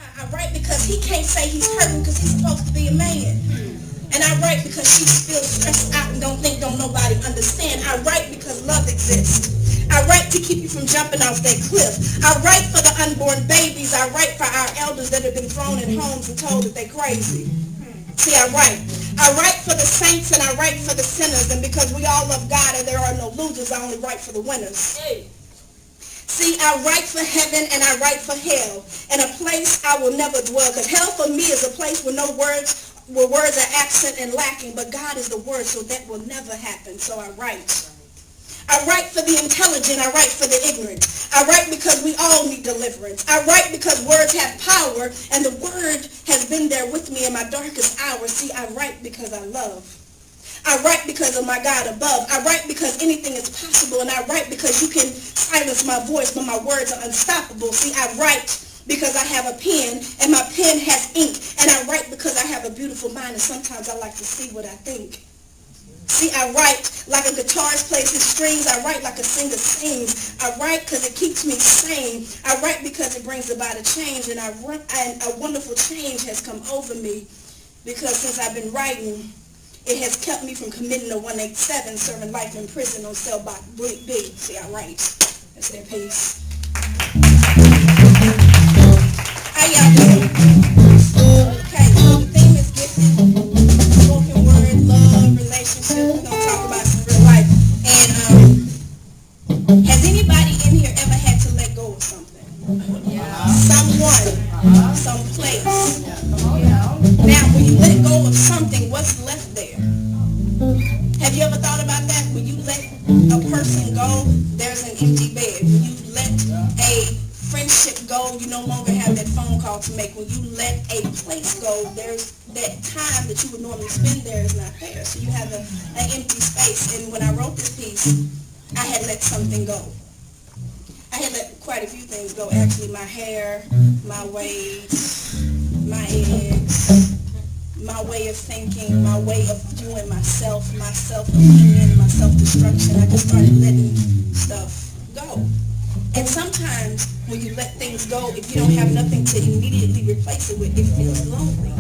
I write because he can't say he's hurting because he's supposed to be a man. And I write because she feels stressed out and don't nobody understand. I write because love exists. I write to keep you from jumping off that cliff. I write for the unborn babies. I write for our elders that have been thrown in homes and told that they're crazy. See, I write. I write for the saints and I write for the sinners. And because we all love God and there are no losers, I only write for the winners. See, I write for heaven and I write for hell, and a place I will never dwell. Because hell for me is a place where where words are absent and lacking, but God is the word, so that will never happen. So I write. I write for the intelligent. I write for the ignorant. I write because we all need deliverance. I write because words have power, and the word has been there with me in my darkest hour. See, I write because I love. I write because of my God above. I write because anything is possible, and I write because you can silence my voice, but my words are unstoppable. See, I write because I have a pen, and my pen has ink, and I write because I have a beautiful mind, and sometimes I like to see what I think. See, I write like a guitarist plays his strings. I write like a singer sings. I write because it keeps me sane. I write because it brings about a change, and a wonderful change has come over me because since I've been writing, it has kept me from committing a 187, serving life in prison on cell block B. See, I write. That's their piece. How y'all doing? Okay, so the theme is gifted, spoken word, love, relationship. We're going to talk about some real life. And has anybody in here ever had to let go of something? Yeah. Someone, someplace. Now, when you let go of something, what's left there? Have you ever thought about that? When you let a person go, there's an empty bed. When you let a friendship go, you no longer have that phone call to make. When you let a place go, there's that time that you would normally spend there is not there. So you have an empty space. And when I wrote this piece, I had let something go. I had let quite a few things go. Actually, my hair, my weight, my eggs, my way of thinking, my way of viewing myself, my self-opinion, my self-destruction. I just started letting stuff go. And sometimes when you let things go, if you don't have nothing to immediately replace it with, it feels lonely.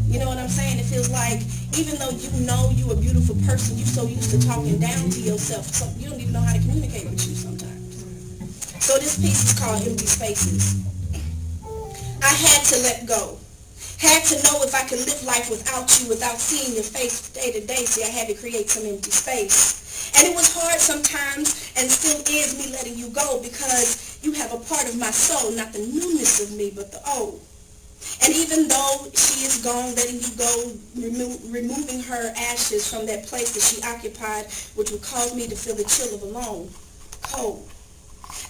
You know what I'm saying? It feels like even though you know you're a beautiful person, you're so used to talking down to yourself, so you don't even know how to communicate with you sometimes. So this piece is called Empty Spaces. I had to let go. Had to know if I could live life without you, without seeing your face day to day. See, I had to create some empty space. And it was hard sometimes, and still is, me letting you go, because you have a part of my soul, not the newness of me, but the old. And even though she is gone, letting you go, removing her ashes from that place that she occupied, which would cause me to feel the chill of alone, cold.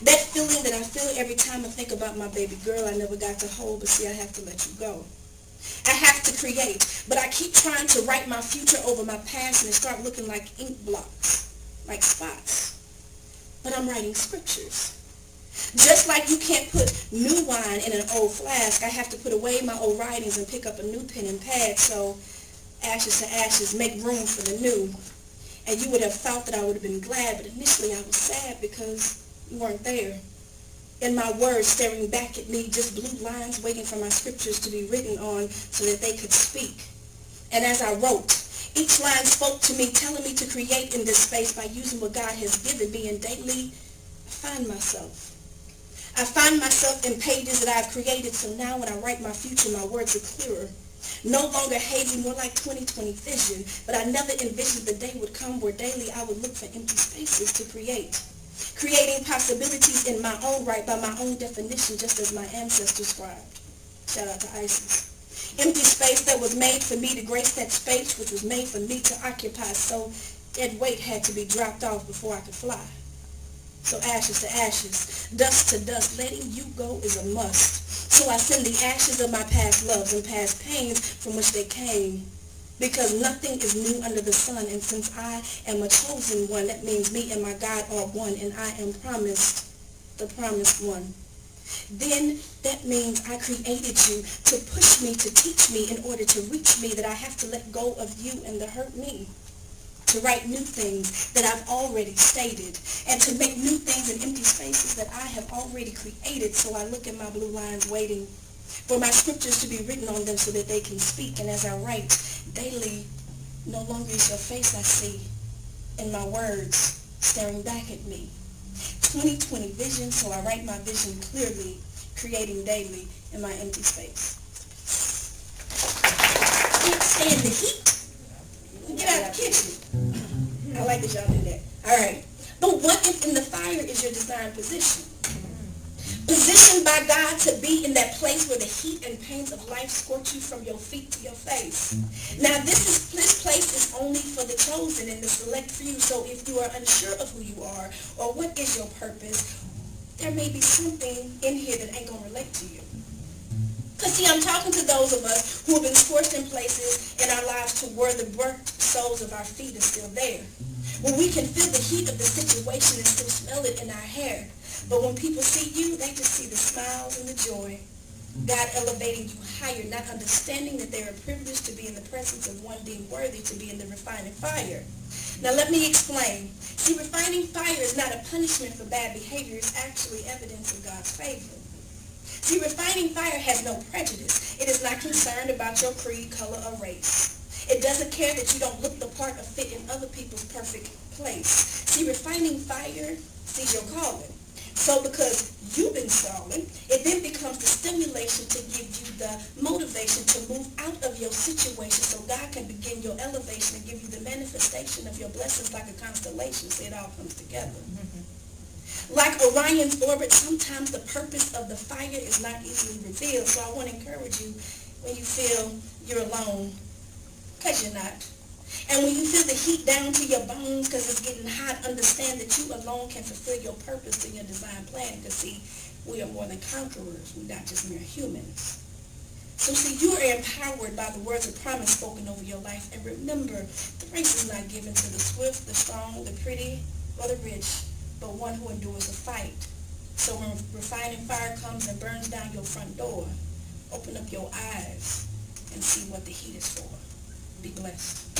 That feeling that I feel every time I think about my baby girl I never got to hold, but see, I have to let you go. I have to create, but I keep trying to write my future over my past, and it start looking like ink blocks, like spots. But I'm writing scriptures. Just like you can't put new wine in an old flask, I have to put away my old writings and pick up a new pen and pad. So ashes to ashes, make room for the new. And you would have thought that I would have been glad, but initially I was sad because you weren't there. In my words staring back at me, just blue lines waiting for my scriptures to be written on so that they could speak. And as I wrote, each line spoke to me, telling me to create in this space by using what God has given me, and daily I find myself. I find myself in pages that I've created, so now when I write my future, my words are clearer. No longer hazy, more like 2020 vision, but I never envisioned the day would come where daily I would look for empty spaces to create. Creating possibilities in my own right, by my own definition, just as my ancestors scribed. Shout out to Isis. Empty space that was made for me to grace that space, which was made for me to occupy, so that weight had to be dropped off before I could fly. So ashes to ashes, dust to dust, letting you go is a must. So I send the ashes of my past loves and past pains from which they came. Because nothing is new under the sun, and since I am a chosen one, that means me and my God are one, and I am promised, the promised one. Then that means I created you to push me, to teach me in order to reach me, that I have to let go of you and the hurt me. To write new things that I've already stated, and to make new things in empty spaces that I have already created. So I look at my blue lines waiting For my scriptures to be written on them so that they can speak. And as I write daily, no longer is your face I see, and my words staring back at me. 2020 vision, so I write my vision clearly, creating daily in my empty space. Can't stand the heat. Get out of the kitchen. I like that y'all do that. All right. But what if in the fire is your desired position? Positioned by God to be in that place where the heat and pains of life scorch you from your feet to your face. Now this place is only for the chosen and the select few. So if you are unsure of who you are or what is your purpose, there may be something in here that ain't gonna relate to you. Because see, I'm talking to those of us who have been scorched in places in our lives to where the burnt soles of our feet are still there. Where we can feel the heat of the situation and still smell it in our hair. But when people see you, they just see the smiles and the joy. God elevating you higher, not understanding that they are privileged to be in the presence of one deemed worthy to be in the refining fire. Now let me explain. See, refining fire is not a punishment for bad behavior. It's actually evidence of God's favor. See, refining fire has no prejudice. It is not concerned about your creed, color, or race. It doesn't care that you don't look the part or fit in other people's perfect place. See, refining fire sees your calling. So because you've been stalling, it then becomes the stimulation to give you the motivation to move out of your situation so God can begin your elevation and give you the manifestation of your blessings like a constellation so it all comes together. Like Orion's orbit, sometimes the purpose of the fire is not easily revealed. So I want to encourage you when you feel you're alone, because you're not. And when you feel the heat down to your bones because it's getting hot, understand that you alone can fulfill your purpose and your design plan. Because see, we are more than conquerors. We're not just mere humans. So see, you are empowered by the words of promise spoken over your life. And remember, the race is not given to the swift, the strong, the pretty, or the rich, but one who endures a fight. So when refining fire comes and burns down your front door, open up your eyes and see what the heat is for. Be blessed.